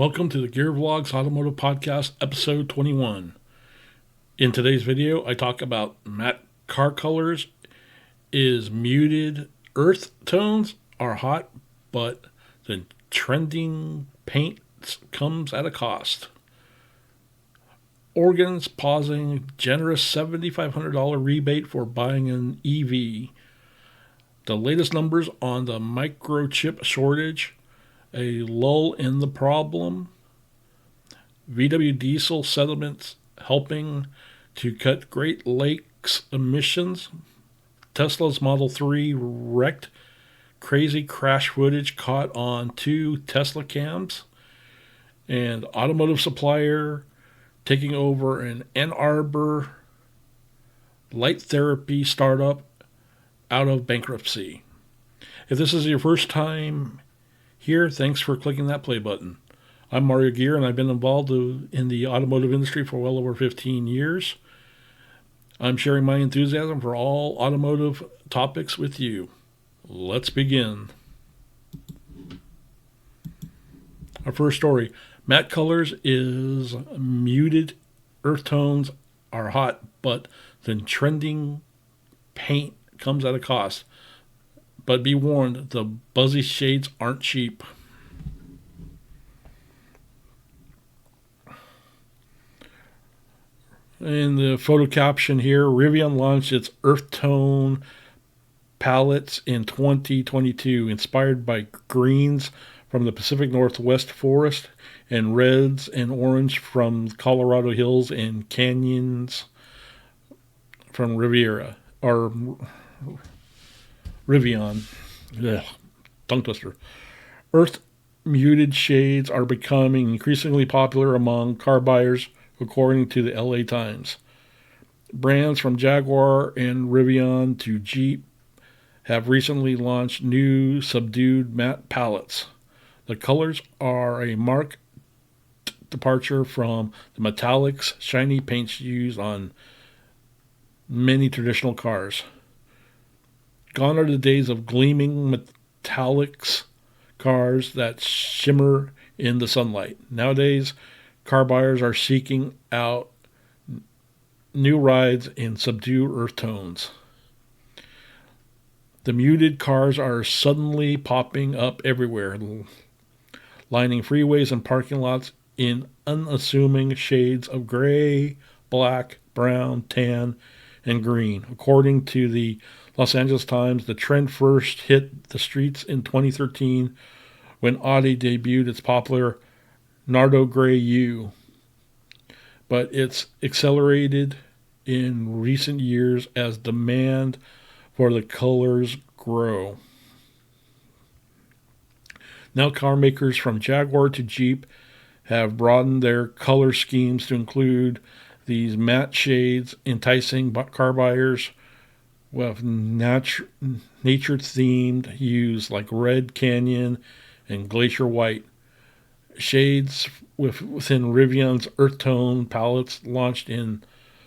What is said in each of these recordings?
Welcome to the Vlogz Automotive Podcast, episode 21. In today's video, I talk about matte car colors. Is muted earth tones are hot, but the trending paint comes at a cost. Oregon's pausing generous $7,500 rebate for buying an EV. The latest numbers on the microchip shortage. A lull in the problem. VW diesel settlements helping to cut Great Lakes emissions. Tesla's Model 3 wrecked. Crazy crash footage caught on 2 TeslaCams. And automotive supplier taking over an Ann Arbor light therapy startup out of bankruptcy. If this is your first time here, thanks for clicking that play button. I'm Mario Gear, and I've been involved in the automotive industry for well over 15 years. I'm sharing my enthusiasm for all automotive topics with you. Let's begin. Our first story, matte colors is muted. Earth tones are hot, but the trending paint comes at a cost. But be warned, the buzzy shades aren't cheap. In the photo caption here, Rivian launched its earth tone palettes in 2022, inspired by greens from the Pacific Northwest forest and reds and orange from Colorado hills and canyons from Riviera, or Rivian. Ugh, tongue twister. Earth muted shades are becoming increasingly popular among car buyers, according to the LA Times. Brands from Jaguar and Rivian to Jeep have recently launched new subdued matte palettes. The colors are a marked departure from the metallics, shiny paints used on many traditional cars. Gone are the days of gleaming metallics cars that shimmer in the sunlight. Nowadays, car buyers are seeking out new rides in subdued earth tones. The muted cars are suddenly popping up everywhere, lining freeways and parking lots in unassuming shades of gray, black, brown, tan, and green. According to the Los Angeles Times, the trend first hit the streets in 2013 when Audi debuted its popular Nardo Gray U, but it's accelerated in recent years as demand for the colors grow. Now car makers from Jaguar to Jeep have broadened their color schemes to include these matte shades, enticing car buyers with nature-themed hues like red, canyon, and glacier white. Shades within Rivian's earth tone palettes launched in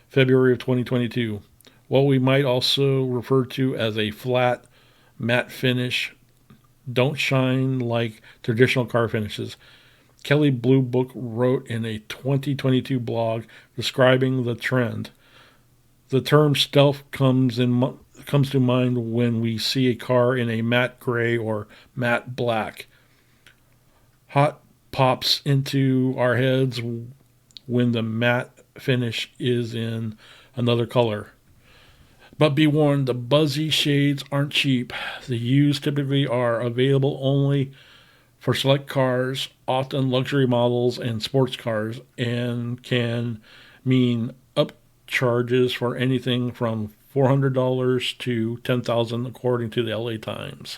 February of 2022. What we might also refer to as a flat matte finish don't shine like traditional car finishes. Kelly Blue Book wrote in a 2022 blog describing the trend. The term stealth comes to mind when we see a car in a matte gray or matte black. Hot pops into our heads when the matte finish is in another color. But be warned, the buzzy shades aren't cheap. The used typically are available only for select cars, often luxury models and sports cars, and can mean upcharges for anything from $400 to $10,000, according to the LA Times.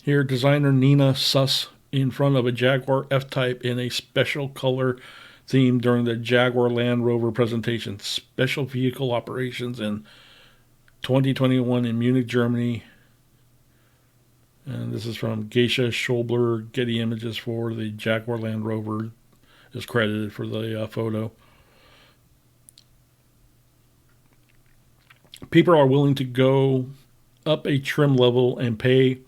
Here, designer Nina Suss in front of a Jaguar F-Type in a special color theme during the Jaguar Land Rover presentation. Special vehicle operations in 2021 in Munich, Germany. And this is from Geisha Schobler. Getty Images for the Jaguar Land Rover is credited for the photo. People are willing to go up a trim level and pay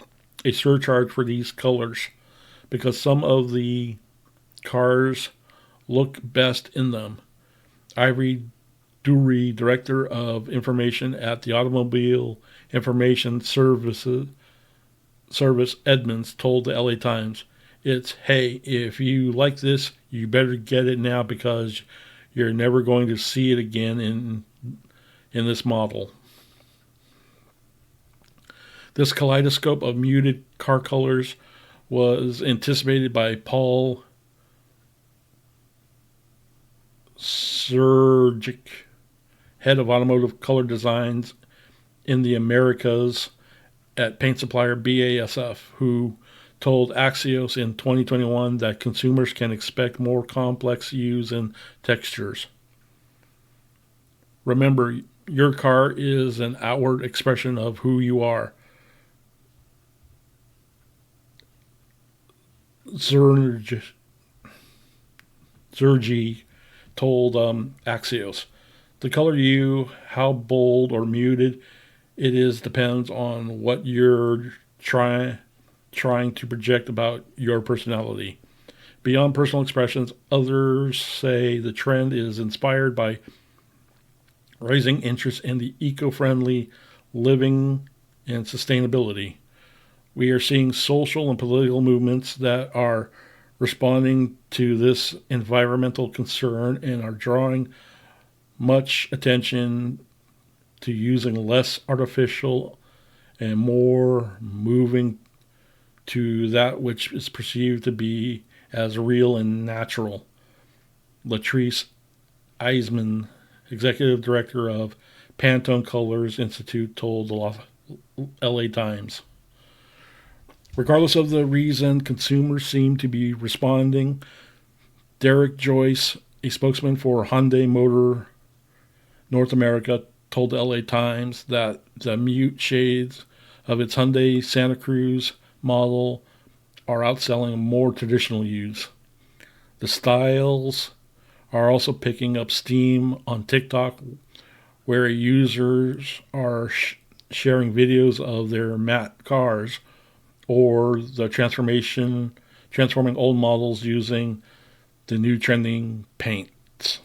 a surcharge for these colors because some of the cars look best in them. Ivory Dury, Director of Information at the Automobile Information Service Edmonds, told the LA Times, "It's, hey, if you like this, you better get it now because you're never going to see it again in this model." This kaleidoscope of muted car colors was anticipated by Paul Surgic, head of automotive color designs in the Americas at paint supplier BASF, who told Axios in 2021 that consumers can expect more complex hues and textures. Remember, your car is an outward expression of who you are. Zergi told Axios. The color hue, how bold or muted it is, depends on what you're trying to project about your personality. Beyond personal expressions, others say the trend is inspired by rising interest in the eco-friendly living and sustainability. We are seeing social and political movements that are responding to this environmental concern and are drawing much attention to using less artificial and more moving to that which is perceived to be as real and natural. Latrice Eisman, executive director of Pantone Colors Institute, told the LA Times. Regardless of the reason, consumers seem to be responding. Derek Joyce, a spokesman for Hyundai Motor North America, told the LA Times that the mute shades of its Hyundai Santa Cruz model are outselling more traditional hues. The styles are also picking up steam on TikTok, where users are sharing videos of their matte cars or the transforming old models using the new trending paints.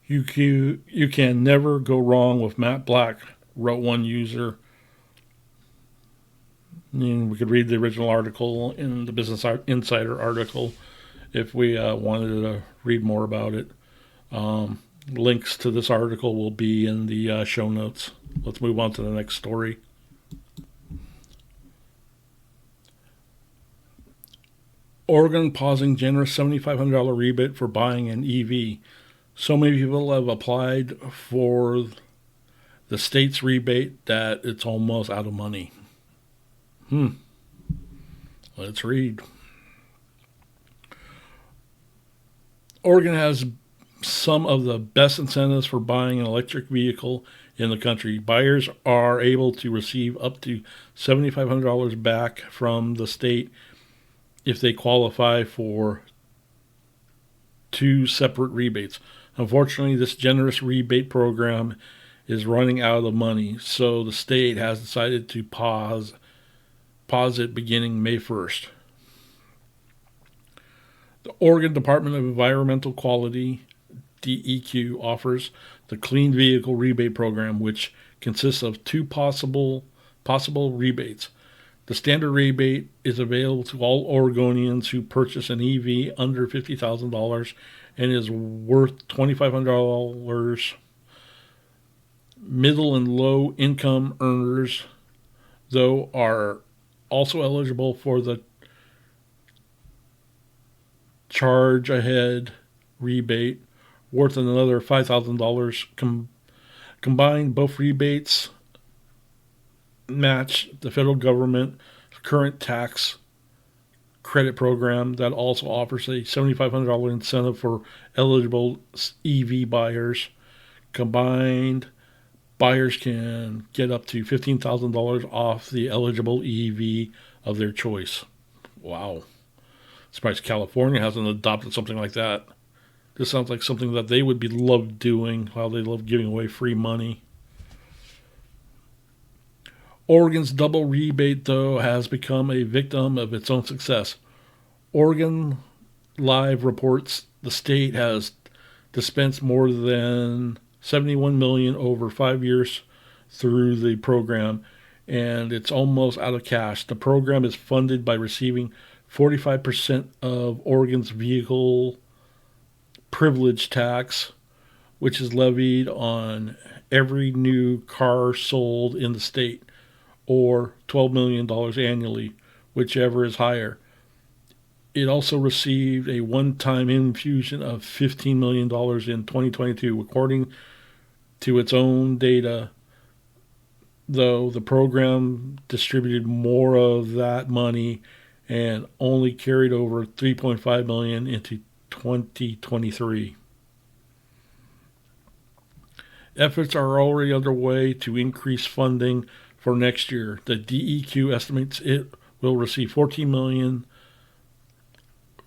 You can never go wrong with matte black, wrote one user. And we could read the original article in the Business Insider article if we wanted to read more about it. Links to this article will be in the show notes. Let's move on to the next story. Oregon pausing generous $7,500 rebate for buying an EV. So many people have applied for the state's rebate that it's almost out of money. Let's read. Oregon has some of the best incentives for buying an electric vehicle in the country. Buyers are able to receive up to $7,500 back from the state if they qualify for two separate rebates. Unfortunately, this generous rebate program is running out of money, so the state has decided to pause it beginning May 1st. The Oregon Department of Environmental Quality, DEQ, offers the Clean Vehicle Rebate Program, which consists of two possible rebates. The standard rebate is available to all Oregonians who purchase an EV under $50,000 and is worth $2,500. Middle and low income earners, though, are also eligible for the charge ahead rebate worth another $5,000. Combined, both rebates match the federal government's current tax credit program that also offers a $7,500 incentive for eligible EV buyers. Combined, buyers can get up to $15,000 off the eligible EV of their choice. Wow. Surprised California hasn't adopted something like that. This sounds like something that they would be loved doing while they love giving away free money. Oregon's double rebate, though, has become a victim of its own success. Oregon Live reports the state has dispensed more than 71 million over 5 years through the program, and it's almost out of cash. The program is funded by receiving 45% of Oregon's vehicle privilege tax, which is levied on every new car sold in the state, or $12 million annually, whichever is higher. It also received a one-time infusion of $15 million in 2022, according to its own data, though the program distributed more of that money and only carried over $3.5 million into 2023. Efforts are already underway to increase funding for next year. The DEQ estimates it will receive $14 million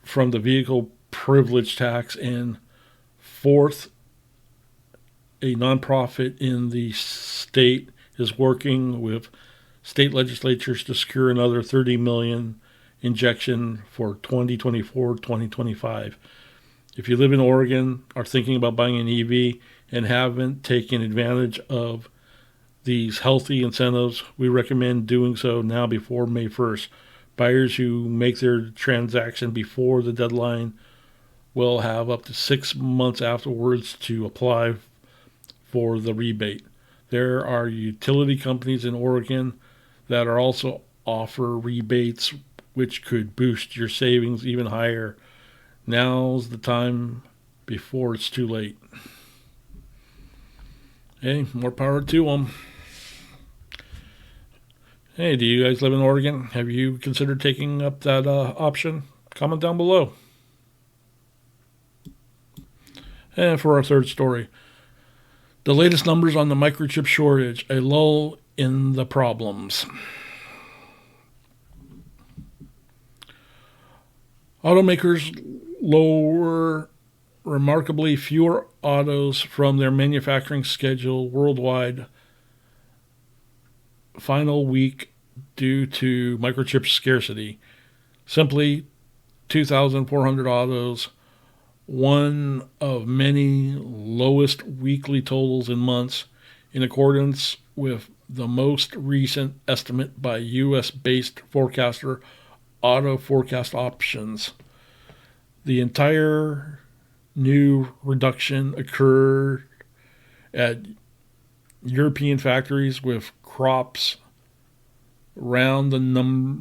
from the vehicle privilege tax, and fourth, a nonprofit in the state is working with state legislatures to secure another $30 million injection for 2024-2025. If you live in Oregon, are thinking about buying an EV, and haven't taken advantage of these healthy incentives, we recommend doing so now before May 1st. Buyers who make their transaction before the deadline will have up to 6 months afterwards to apply for the rebate. There are utility companies in Oregon that are also offer rebates, which could boost your savings even higher. Now's the time before it's too late. Hey, more power to them. Hey, do you guys live in Oregon? Have you considered taking up that option? Comment down below. And for our third story, the latest numbers on the microchip shortage, a lull in the problems. Automakers lower remarkably fewer autos from their manufacturing schedule worldwide final week due to microchip scarcity. Simply 2,400 autos, one of many lowest weekly totals in months, in accordance with the most recent estimate by U.S.-based forecaster Auto Forecast Options. The entire new reduction occurred at European factories, with crops around the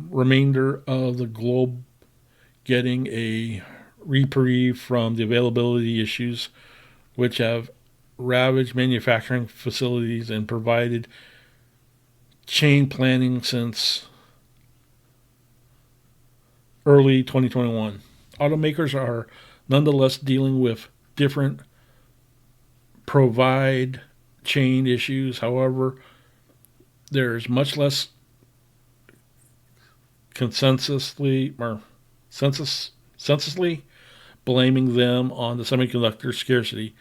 remainder of the globe getting a reprieve from the availability issues which have ravaged manufacturing facilities and provided chain planning since early 2021. Automakers are nonetheless dealing with different provide chain issues. However, there's much less consensusly blaming them on the semiconductor scarcity,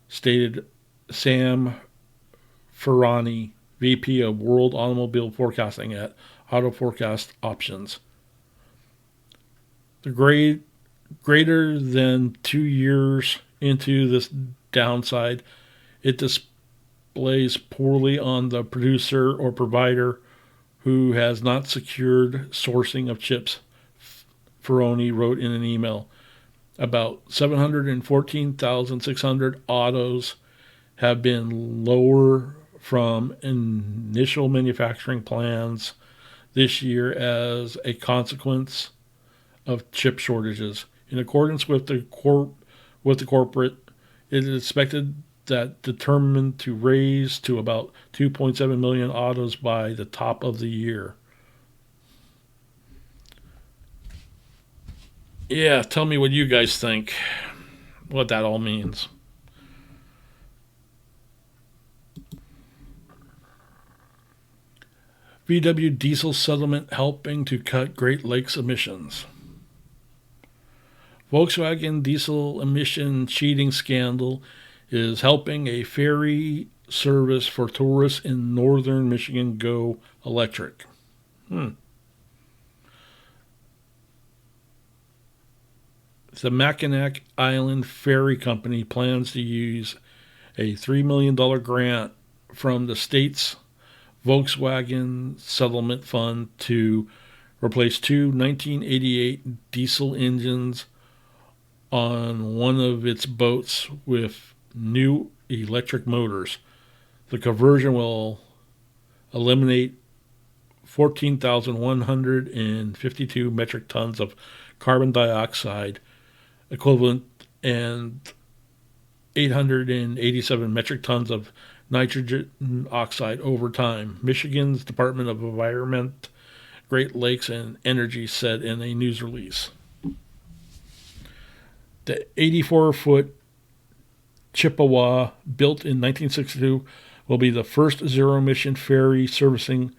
stated Sam Ferrani, VP of World Automobile Forecasting at Auto Forecast Options. The greater than 2 years into this downside, it displays poorly on the producer or provider who has not secured sourcing of chips, Ferroni wrote in an email. About 714,600 autos have been lower from initial manufacturing plans this year as a consequence of chip shortages. In accordance with the corporate, it is expected that determined to raise to about 2.7 million autos by the top of the year. Yeah, tell me what you guys think, what that all means. VW diesel settlement helping to cut Great Lakes emissions. Volkswagen diesel emission cheating scandal is helping a ferry service for tourists in northern Michigan go electric. The Mackinac Island Ferry Company plans to use a $3 million grant from the state's Volkswagen Settlement Fund to replace two 1988 diesel engines on one of its boats with new electric motors. The conversion will eliminate 14,152 metric tons of carbon dioxide equivalent and 887 metric tons of nitrogen oxide over time, Michigan's Department of Environment, Great Lakes, and Energy said in a news release. The 84-foot Chippewa, built in 1962, will be the first zero-emission ferry servicing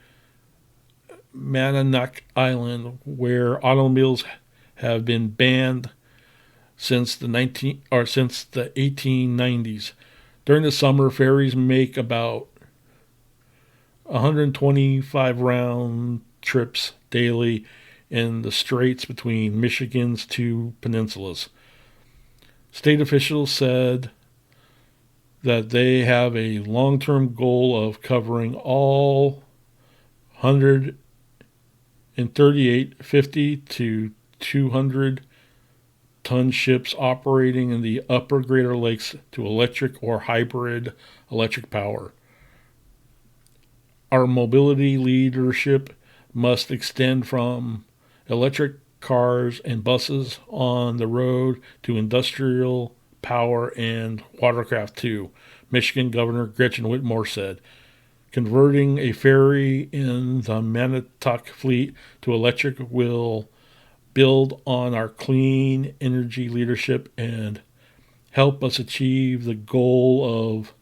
Mackinac Island, where automobiles have been banned since the 1890s. During the summer, ferries make about 125 round trips daily in the straits between Michigan's two peninsulas. State officials said that they have a long-term goal of covering all 138 50 to 200 ton ships operating in the upper Greater Lakes to electric or hybrid electric power. Our mobility leadership must extend from electric cars and buses on the road to industrial power and watercraft too, Michigan Governor Gretchen Whitmer said. Converting a ferry in the Manitowoc fleet to electric will build on our clean energy leadership and help us achieve the goal of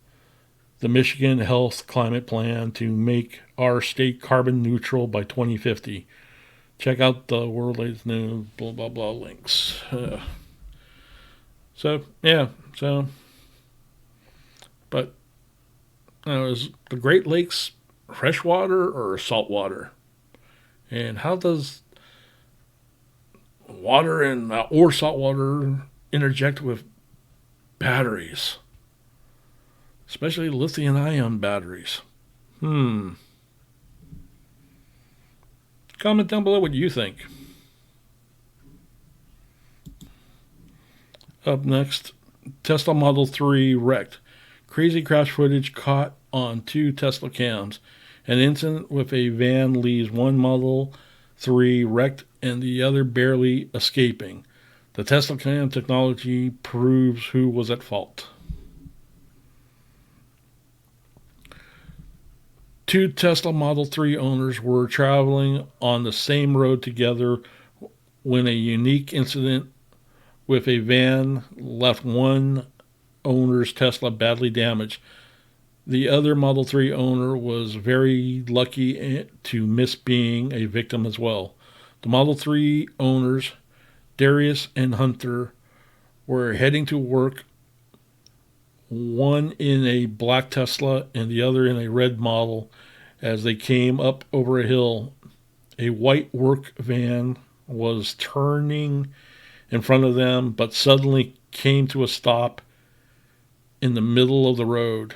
the Michigan Health Climate Plan to make our state carbon neutral by 2050. Check out the world latest news, blah, blah, blah links. But is the Great Lakes freshwater or saltwater? And how does water and or saltwater interject with batteries? Especially lithium-ion batteries. Comment down below what you think. Up next, Tesla Model 3 wrecked. Crazy crash footage caught on two TeslaCams. An incident with a van leaves one Model 3 wrecked and the other barely escaping. The TeslaCam technology proves who was at fault. Two Tesla Model 3 owners were traveling on the same road together when a unique incident with a van left one owner's Tesla badly damaged. The other Model 3 owner was very lucky to miss being a victim as well. The Model 3 owners, Darius and Hunter, were heading to work, one in a black Tesla and the other in a red model. As they came up over a hill, a white work van was turning in front of them, but suddenly came to a stop in the middle of the road.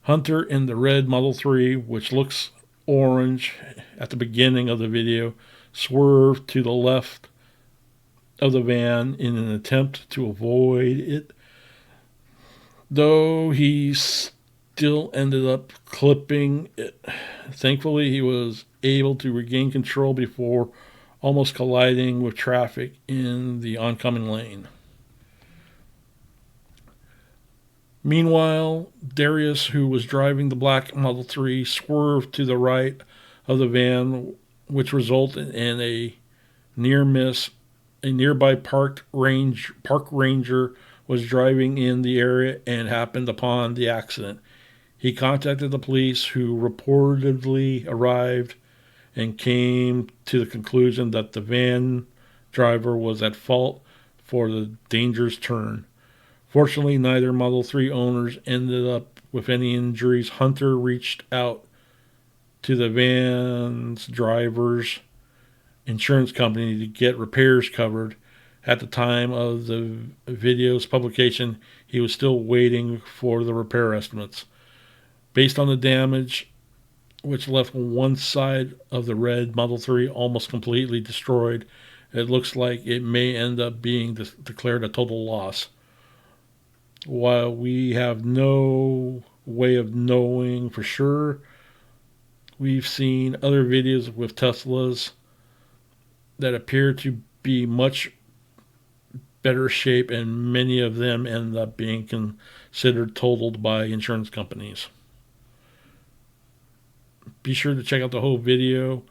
Hunter in the red Model 3, which looks orange at the beginning of the video, swerved to the left of the van in an attempt to avoid it, though he still ended up clipping it. Thankfully, he was able to regain control before almost colliding with traffic in the oncoming lane. Meanwhile, Darius, who was driving the black Model 3, swerved to the right of the van, which resulted in a near miss. A nearby park ranger was driving in the area and happened upon the accident. He contacted the police, who reportedly arrived and came to the conclusion that the van driver was at fault for the dangerous turn. Fortunately, neither Model 3 owners ended up with any injuries. Hunter reached out to the van's driver's insurance company to get repairs covered. At the time of the video's publication, he was still waiting for the repair estimates. Based on the damage, which left one side of the red Model 3 almost completely destroyed, it looks like it may end up being declared a total loss. While we have no way of knowing for sure, we've seen other videos with Teslas that appear to be much better shape, and many of them end up being considered totaled by insurance companies. Be sure to check out the whole video,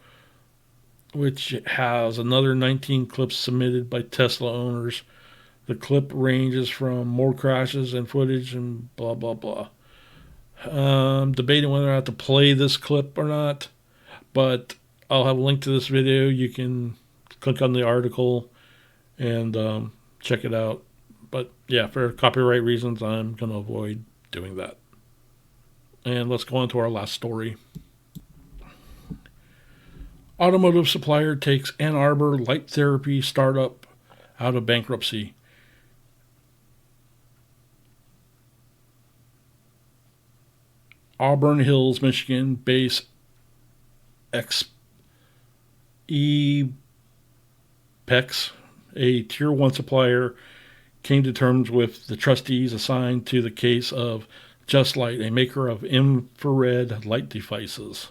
which has another 19 clips submitted by Tesla owners. The clip ranges from more crashes and footage and blah, blah, blah. Debating whether I have to play this clip or not, but I'll have a link to this video. You can click on the article and check it out. But yeah, for copyright reasons, I'm going to avoid doing that. And let's go on to our last story. Automotive supplier takes Ann Arbor light therapy startup out of bankruptcy. Auburn Hills, Michigan based EPEX, a Tier 1 supplier, came to terms with the trustees assigned to the case of Just Light, a maker of infrared light devices.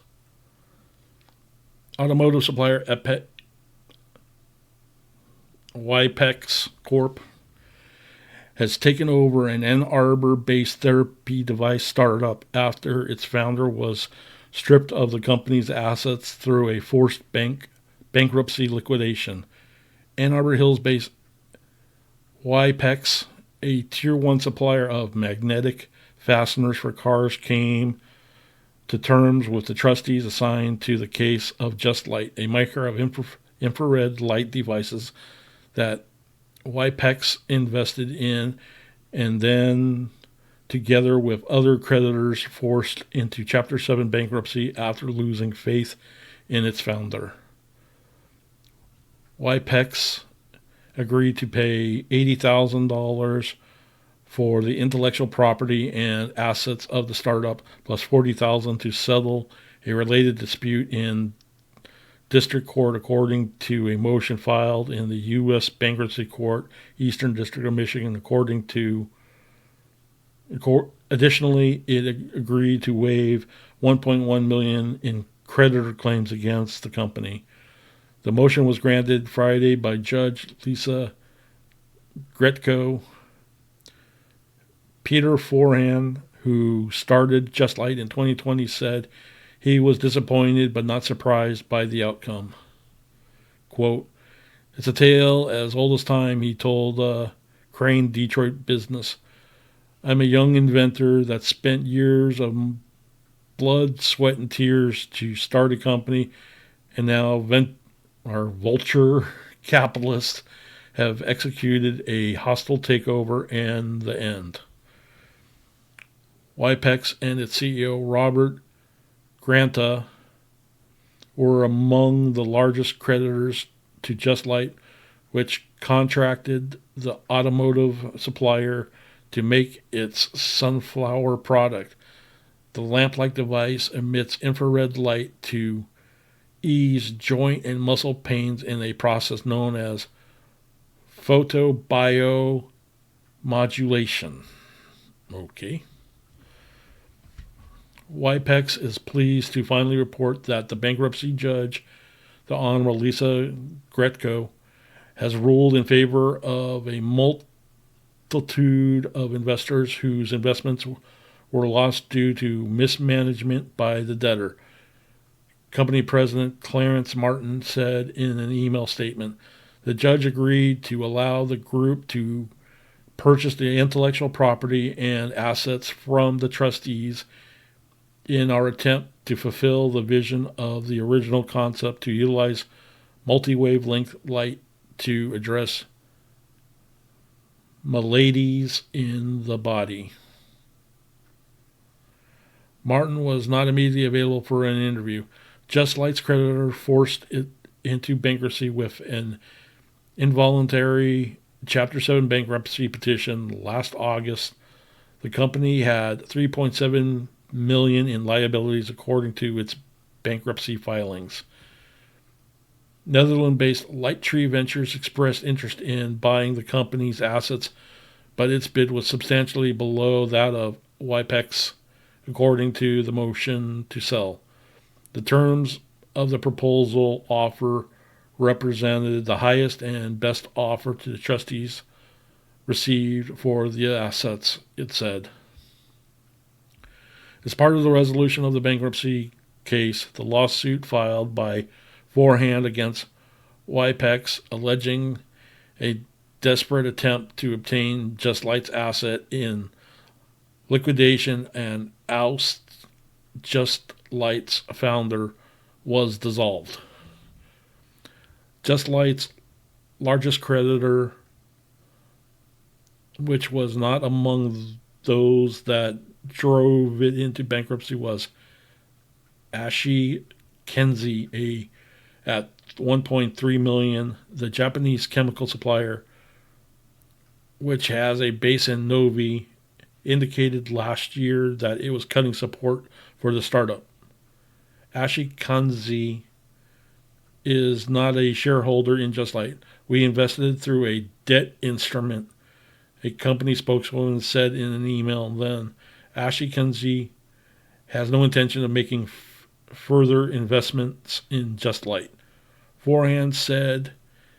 Automotive supplier YPEX Corp has taken over an Ann Arbor-based therapy device startup after its founder was stripped of the company's assets through a forced bankruptcy liquidation. Ann Arbor Hills-based YPEX, a Tier 1 supplier of magnetic fasteners for cars, came to terms with the trustees assigned to the case of Just Light, a maker of infrared light devices that YPEX invested in and then, together with other creditors, forced into Chapter 7 bankruptcy after losing faith in its founder. YPEX agreed to pay $80,000 for the intellectual property and assets of the startup, plus $40,000 to settle a related dispute in district court, according to a motion filed in the U.S. Bankruptcy Court, Eastern District of Michigan. Additionally, it agreed to waive $1.1 million in creditor claims against the company. The motion was granted Friday by Judge Lisa Gretko. Peter Forhan, who started Just Light in 2020, said he was disappointed but not surprised by the outcome. Quote, "It's a tale as old as time," he told Crane Detroit Business. "I'm a young inventor that spent years of blood, sweat, and tears to start a company, and now vulture capitalists have executed a hostile takeover and the end." YPEX and its CEO, Robert Granta, were among the largest creditors to Just Light, which contracted the automotive supplier to make its sunflower product. The lamp-like device emits infrared light to ease joint and muscle pains in a process known as photobiomodulation. Okay. YPEX is pleased to finally report that the bankruptcy judge, the Honorable Lisa Gretko, has ruled in favor of a multitude of investors whose investments were lost due to mismanagement by the debtor. Company President Clarence Martin said in an email statement, "The judge agreed to allow the group to purchase the intellectual property and assets from the trustees in our attempt to fulfill the vision of the original concept to utilize multi-wavelength light to address maladies in the body. Martin was not immediately available for an interview. Just Light's creditor forced it into bankruptcy with an involuntary Chapter 7 bankruptcy petition last August. The company had $3.7 million in liabilities according to its bankruptcy filings. Netherlands-based Lighttree Ventures expressed interest in buying the company's assets, but its bid was substantially below that of Wipex, according to the motion to sell. The terms of the proposal offer represented the highest and best offer to the trustees received for the assets, it said. As part of the resolution of the bankruptcy case, the lawsuit filed by Forehand against Wipex, alleging a desperate attempt to obtain Just Light's asset in liquidation and oust Just Light's founder, was dissolved. Just Light's largest creditor, which was not among those that drove it into bankruptcy, was Ashi Kenzie at $1.3 million, the Japanese chemical supplier, which has a base in Novi, indicated last year that it was cutting support for the startup. Ashi Kenzie is not a shareholder in Just Light. We invested through a debt instrument, a company spokeswoman said in an email then. Ashi Kenzie has no intention of making further investments in Just Light. Forehand said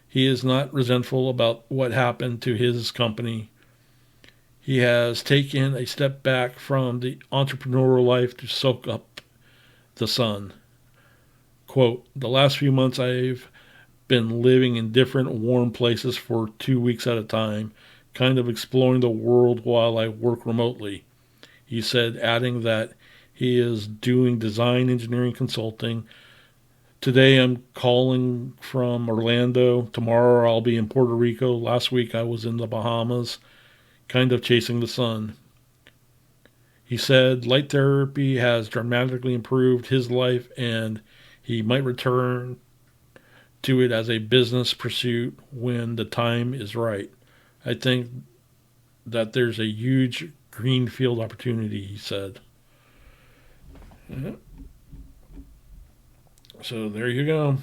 he is not resentful about what happened to his company. He has taken a step back from the entrepreneurial life to soak up the sun. Quote, the last few months I've been living in different warm places for 2 weeks at a time, kind of exploring the world while I work remotely, he said, adding that he is doing design engineering consulting. Today I'm calling from Orlando. Tomorrow I'll be in Puerto Rico. Last week I was in the Bahamas, kind of chasing the sun. He said light therapy has dramatically improved his life and he might return to it as a business pursuit when the time is right. I think that there's a huge greenfield opportunity, he said. Yeah. So there you go.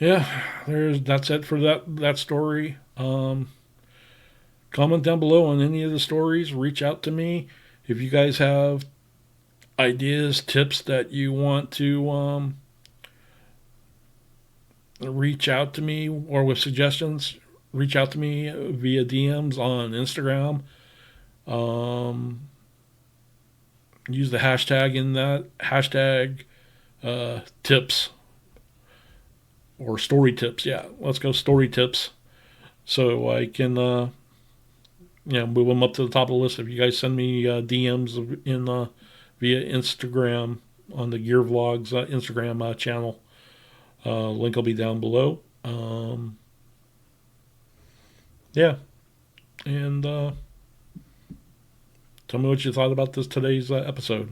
Yeah, that's it for that story. Comment down below on any of the stories. Reach out to me if you guys have ideas, tips that you want to reach out to me, or with suggestions. Reach out to me via DMs on Instagram. Use the hashtag in that hashtag tips or story tips. Yeah, let's go story tips, so I can move them up to the top of the list. If you guys send me DMs in via Instagram on the gearvlogz Instagram channel, link will be down below. Yeah, and tell me what you thought about today's episode.